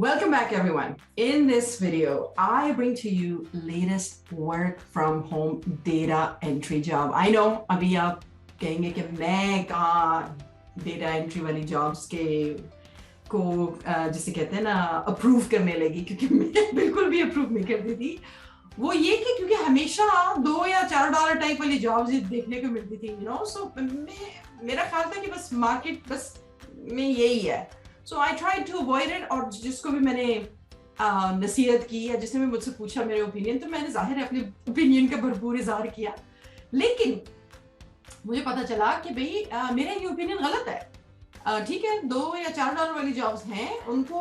Welcome back, everyone. In this video, I bring to you latest work from home data entry job. I know अभी आप कहेंगे कि मैं कहाँ data entry वाली jobs के को जिसे कहते हैं ना अप्रूव करने लगी, क्योंकि मैं बिल्कुल भी अप्रूव नहीं करती थी। वो ये कि क्योंकि हमेशा $2 या $4 टाइप वाली जॉब्स देखने को मिलती थी, सो मेरा ख्याल था कि बस मार्केट बस में यही है। So I tried to avoid it, और जिसको भी मैंने नसीहत की या जिसने भी मुझसे पूछा मेरे ओपिनियन, तो मैंने जाहिर है अपने ओपिनियन का भरपूर इजहार किया। लेकिन मुझे पता चला कि भाई मेरा ये ओपिनियन गलत है। ठीक है, $2 या $4 वाली जॉब्स हैं, उनको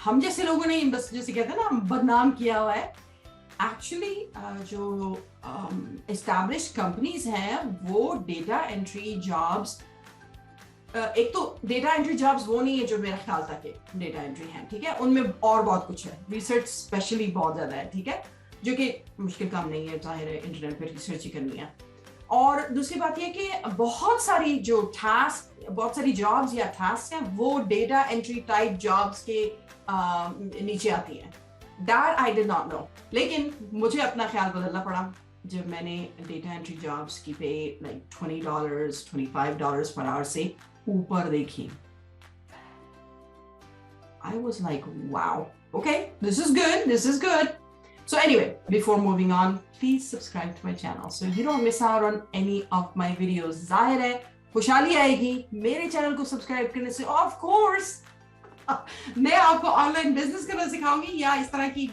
हम जैसे लोगों ने बस जैसे कहते हैं ना बदनाम किया हुआ है। एक्चुअली जो एस्टैब्लिश्ड कंपनीज हैं वो डेटा एंट्री जॉब्स, एक तो डेटा एंट्री जॉब्स वो नहीं है जो मेरा ख्याल था कि डेटा एंट्री है, ठीक है, उनमें और बहुत कुछ है, रिसर्च स्पेशली बहुत ज्यादा है, ठीक है, जो कि मुश्किल काम नहीं है, जाहिर है इंटरनेट पे रिसर्च ही करनी है। और दूसरी बात यह कि बहुत सारी जो टास्क, बहुत सारी जॉब्स या टास्क हैं वो डेटा एंट्री टाइप जॉब्स के नीचे आती हैं। That I did not know, लेकिन मुझे अपना ख्याल बदलना पड़ा जब मैंने डेटा एंट्री जॉब्स की पे लाइक $20, $25 पर आवर से ऊपर देखी। I was like, wow, okay, this is good. So anyway, before moving on, please subscribe to my channel so you don't miss out on any of my videos. जाहिर है खुशहाली आएगी मेरे channel को subscribe करने से। ऑफ कोर्स मैं आपको ऑनलाइन बिजनेस करना सिखाऊंगी या इस तरह की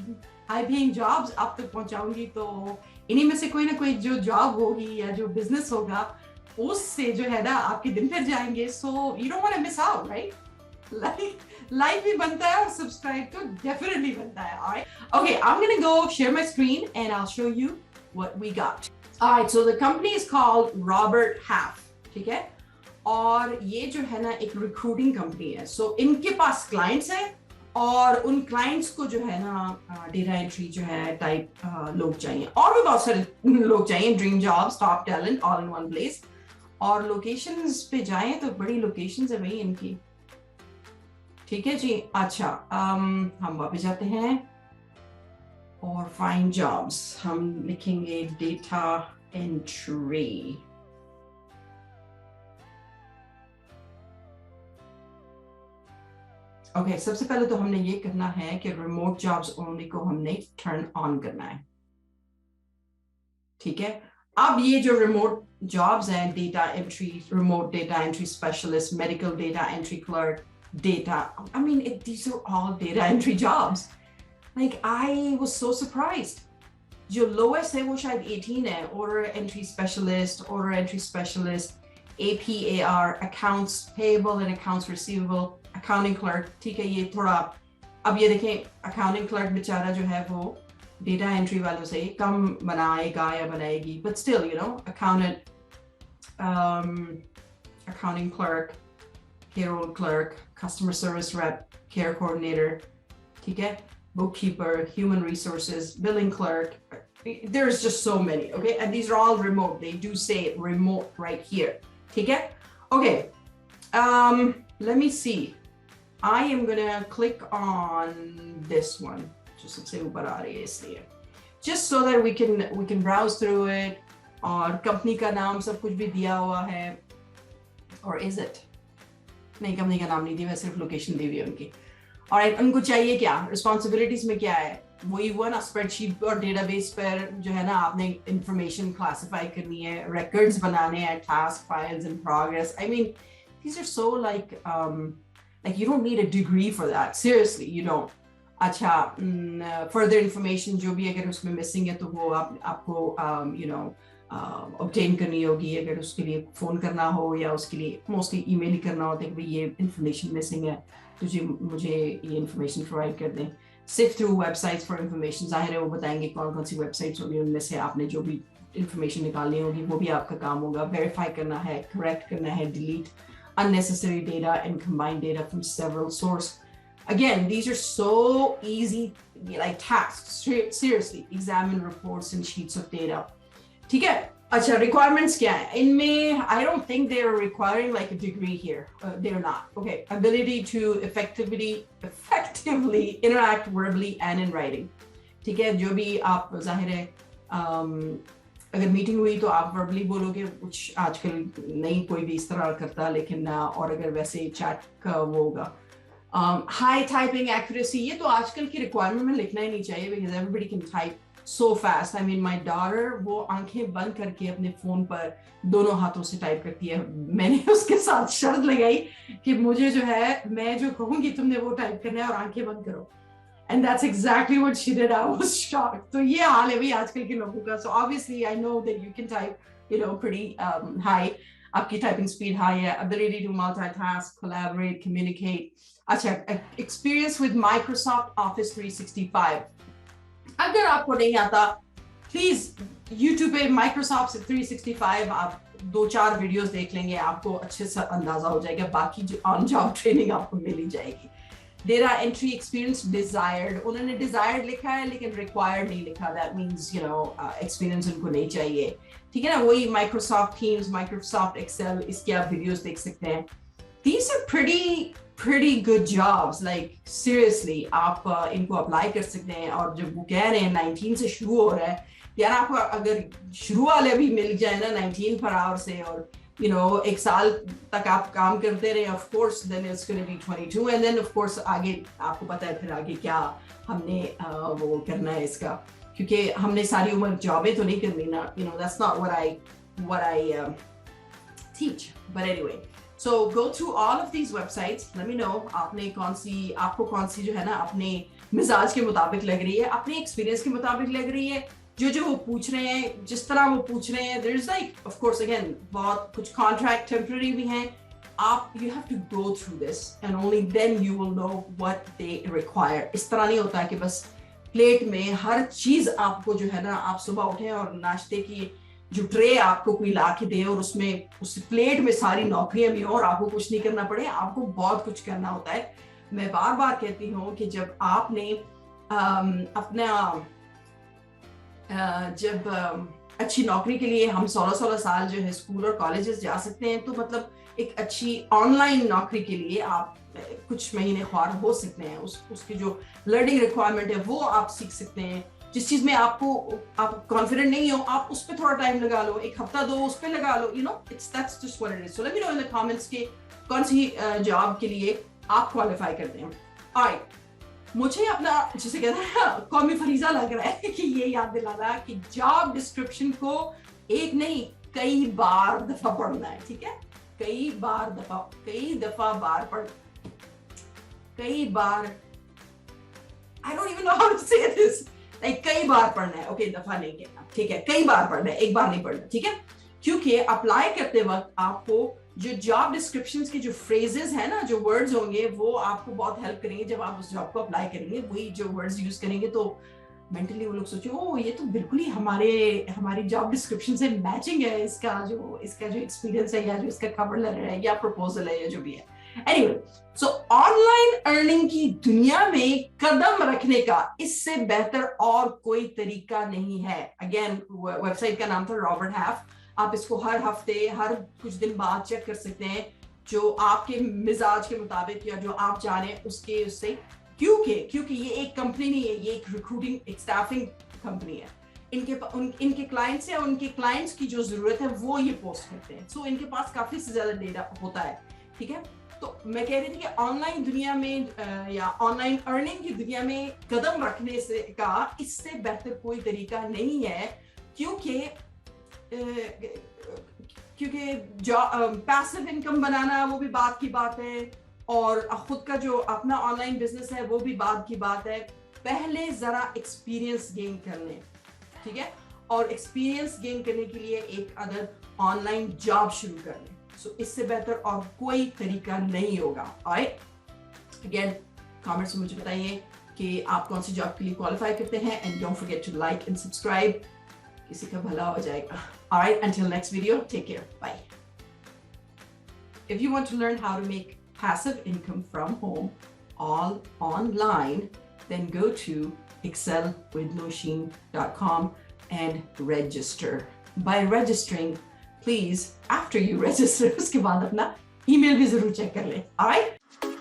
हाई पेइंग जॉब्स आप तक पहुंचाऊंगी। तो इन्हीं में से कोई ना कोई जो जॉब होगी या जो बिजनेस होगा उससे जो है ना आपके दिन फिर जाएंगे। So you don't want to miss out, right? Like भी बनता है और सब्सक्राइब तो डेफिनेटली बनता है। Alright, okay, I am gonna go share my screen and I will show you what we got. Alright, so the company is called Robert Half, ठीक है, और ये जो है ना एक रिक्रूटिंग कंपनी है। सो इनके पास क्लाइंट्स हैं और उन क्लाइंट्स को जो है ना डेटा एंट्री जो है टाइप लोग चाहिए, और भी बहुत सारे लोग चाहिए, dream jobs, top talent, all in one place. और लोकेशंस पे जाएं तो बड़ी लोकेशंस है भाई इनकी, ठीक है जी। अच्छा, हम वापस जाते हैं और फाइंड जॉब्स, हम लिखेंगे डेटा एंट्री। ओके, सबसे पहले तो हमने ये करना है कि रिमोट जॉब्स ओनली को हमने टर्न ऑन करना है, ठीक है। अब ये जो रिमोट जॉब्स हैं, data entry, remote data entry specialist, medical data entry clerk, data, I mean, these are all data entry jobs. Like, I was so surprised. जो lowest है वो शायद 18 है, order entry specialist, order entry specialist, APAR, accounts payable and accounts receivable, accounting clerk, ठीक है। ये थोड़ा, अब ये देखें accounting clerk बेचारा जो है वो डेटा एंट्री वालों से कम बनाएगा या बनाएगी, but still, you know, accountant, accounting clerk, payroll clerk, customer service rep, care coordinator, ठीक है, bookkeeper, human resources, billing clerk. There's just so many, okay? And these are all remote. They do say remote right here, ठीक है? Okay, let me see. I am gonna click on this one. जो सबसे ऊपर आ रही है इसलिए, just so that we can browse through it. और company का नाम सब कुछ भी दिया हुआ है, or is it? नहीं, कंपनी का नाम नहीं दिया, सिर्फ लोकेशन दी हुई है उनकी। और उनको चाहिए क्या, रिस्पॉन्सिबिलिटीज में क्या है, वही हुआ ना, स्प्रेडशीट और डेटाबेस पर जो है ना आपने इंफॉर्मेशन क्लासिफाई करनी है, रिकॉर्ड्स बनाने हैं, task files in progress. I mean these are so like you don't need a degree for that, seriously, you don't. अच्छा, further information जो भी अगर उसमें मिसिंग है तो वो आपको you know ऑब्टेन करनी होगी। अगर उसके लिए फोन करना हो या उसके लिए मोस्टली ईमेल ही करना होता है कि भाई ये इंफॉर्मेशन मिसिंग है, तुझे मुझे ये इंफॉर्मेशन प्रोवाइड कर दें। Sift through websites for information, जाहिर है वो बताएंगे कौन कौन सी वेबसाइट्स होंगी, उनमें से आपने जो भी इंफॉर्मेशन निकालनी होगी वो भी आपका काम होगा। वेरीफाई करना है, करेक्ट करना है, delete unnecessary data and combine data from several sources. Again, these are so easy, like tasks. Seriously, examine reports and sheets of data. ठीक है, अच्छा, requirements क्या है इनमें? I don't think they are requiring like a degree here. They're not. Okay, ability to effectively interact verbally and in writing. ठीक है, जो भी आप जाहिर है अगर मीटिंग हुई तो आप वर्बली बोलोगे, कुछ आजकल नहीं कोई भी इस तरह करता, लेकिन और अगर वैसे चैट का वो होगा. हाई टाइपिंग एक्यूरेसी, ये तो आजकल की रिक्वायरमेंट में लिखना ही नहीं चाहिए because everybody can type so fast. I mean, my daughter, वो आंखें बंद करके अपने फोन पर दोनों हाथों से टाइप करती है. मैंने उसके साथ शर्त लगाई कि मुझे जो है, मैं जो कहूंगी तुमने वो टाइप करना है और आंखें बंद करो. And that's exactly what she did. I was shocked. तो ये हाल है भाई आजकल के लोगों का. So obviously I know that you can type, pretty high. आपकी टाइपिंग स्पीड हाई है. Ability to multitask, collaborate, communicate. अच्छा, experience with Microsoft Office 365. अगर आपको नहीं आता, प्लीज YouTube पे Microsoft 365 आप 2-4 वीडियोस देख लेंगे, आपको अच्छे से अंदाजा हो जाएगा. बाकी जो ऑन जॉब ट्रेनिंग आपको मिल ही जाएगी. डेटा एंट्री एक्सपीरियंस डिजायर्ड, उन्होंने डिजायर्ड लिखा है लेकिन रिक्वायर्ड नहीं लिखा. दैट मींस एक्सपीरियंस उनको नहीं चाहिए. ठीक है ना, वही Microsoft Teams, Microsoft Excel, इसके आप वीडियोस देख सकते हैं. These are pretty good jobs. Like seriously, आप इनको अप्लाई कर सकते हैं. और जब वो कह रहे हैं 19 से शुरू हो रहा है, यार आपको अगर शुरू वाले भी मिल जाए ना 19 पर आवर से, और एक साल तक आप काम करते रहे, of course then it's going to be 22, and then of course आगे आपको पता है फिर आगे क्या हमने वो करना है इसका, क्योंकि हमने सारी उम्र जॉबें तो नहीं करनी ना. That's not what I teach. But anyway, so go through all of these websites. Let me know आपको कौन सी जो है ना अपने मिजाज के मुताबिक लग रही है, अपने एक्सपीरियंस के मुताबिक लग रही है. जो वो पूछ रहे हैं, जिस तरह वो पूछ रहे हैं, there's like of course again बहुत कुछ contract temporary भी हैं. you have to go through this and only then you will know what they require. इस तरह नहीं होता कि बस प्लेट में हर चीज आपको जो है ना, आप सुबह उठे और नाश्ते की जो ट्रे आपको कोई ला के दे और उसमें उस प्लेट में सारी नौकरियां भी हो और आपको कुछ नहीं करना पड़े. आपको बहुत कुछ करना होता है. मैं बार बार कहती हूँ कि जब आपने अपना जब अच्छी नौकरी के लिए हम 16-16 साल जो है स्कूल और कॉलेजेस जा सकते हैं, तो मतलब एक अच्छी ऑनलाइन नौकरी के लिए आप कुछ महीने ख्वार हो सकते हैं. उसकी जो लर्निंग रिक्वायरमेंट है वो आप सीख सकते हैं. जिस चीज में आप कॉन्फिडेंट नहीं हो, आप उस पर थोड़ा टाइम लगा लो, एक हफ्ता दो उस पर लगा लो. that's just what it is. So let me know in the comments के कौन सी जॉब के लिए आप क्वालिफाई करते हैं. Alright, मुझे अपना जिसे कहते हैं कौमी फरीजा लग रहा है कि ये याद दिलाना कि जॉब डिस्क्रिप्शन को एक नहीं कई दफा पढ़ना है. ठीक है, कई दफा I don't even know how to say this. कई बार पढ़ना है. ओके, दफा नहीं कहना, ठीक है, कई बार पढ़ना है, एक बार नहीं पढ़ना. ठीक है, क्योंकि अप्लाई करते वक्त आपको जो जॉब डिस्क्रिप्शंस के जो फ्रेजेस है ना, जो वर्ड्स होंगे, वो आपको बहुत हेल्प करेंगे. जब आप उस जॉब को अप्लाई करेंगे, वही जो वर्ड्स यूज करेंगे, तो मेंटली वो लोग सोचे, ओ ये तो बिल्कुल ही हमारी जॉब डिस्क्रिप्शन से मैचिंग है. इसका जो एक्सपीरियंस है, या जो इसका कवर लेटर है, या प्रपोजल है, या जो भी है. Anyway, so ऑनलाइन अर्निंग की दुनिया में कदम रखने का इससे बेहतर और कोई तरीका नहीं है. अगेन, वेबसाइट का नाम था रॉबर्ट हैफ. आप इसको हर हफ्ते, हर कुछ दिन बाद चेक कर सकते हैं, जो आपके मिजाज के मुताबिक या जो आप जाने उससे. क्योंकि ये एक कंपनी नहीं है, ये एक रिक्रूटिंग, एक स्टाफिंग कंपनी है. इनके क्लाइंट्स है, उनके क्लाइंट्स की जो जरूरत है वो ये पोस्ट करते हैं. सो इनके पास काफी से ज्यादा डेटा होता है. ठीक है, तो मैं कह रही थी कि ऑनलाइन दुनिया में या ऑनलाइन अर्निंग की दुनिया में कदम रखने से का इससे बेहतर कोई तरीका नहीं है. क्योंकि पैसिव इनकम बनाना वो भी बात की बात है, और खुद का जो अपना ऑनलाइन बिजनेस है वो भी बात की बात है. पहले जरा एक्सपीरियंस गेन कर लें. ठीक है, और एक्सपीरियंस गेन करने के लिए एक अदर ऑनलाइन जॉब शुरू कर लें. सो इससे बेहतर और कोई तरीका नहीं होगा. ऑलराइट, अगेन कमेंट्स में मुझे बताइए कि आप कौन सी जॉब के लिए क्वालिफाई करते हैं, and don't forget to like and subscribe. किसी का भला हो जाएगा. Alright, until next video, take care. Bye. If you want to learn how to make passive income from home all online, then go to excelwithnoshin.com and register. by registering, please after you register उसके बाद अपना email भी जरूर check कर ले. All right?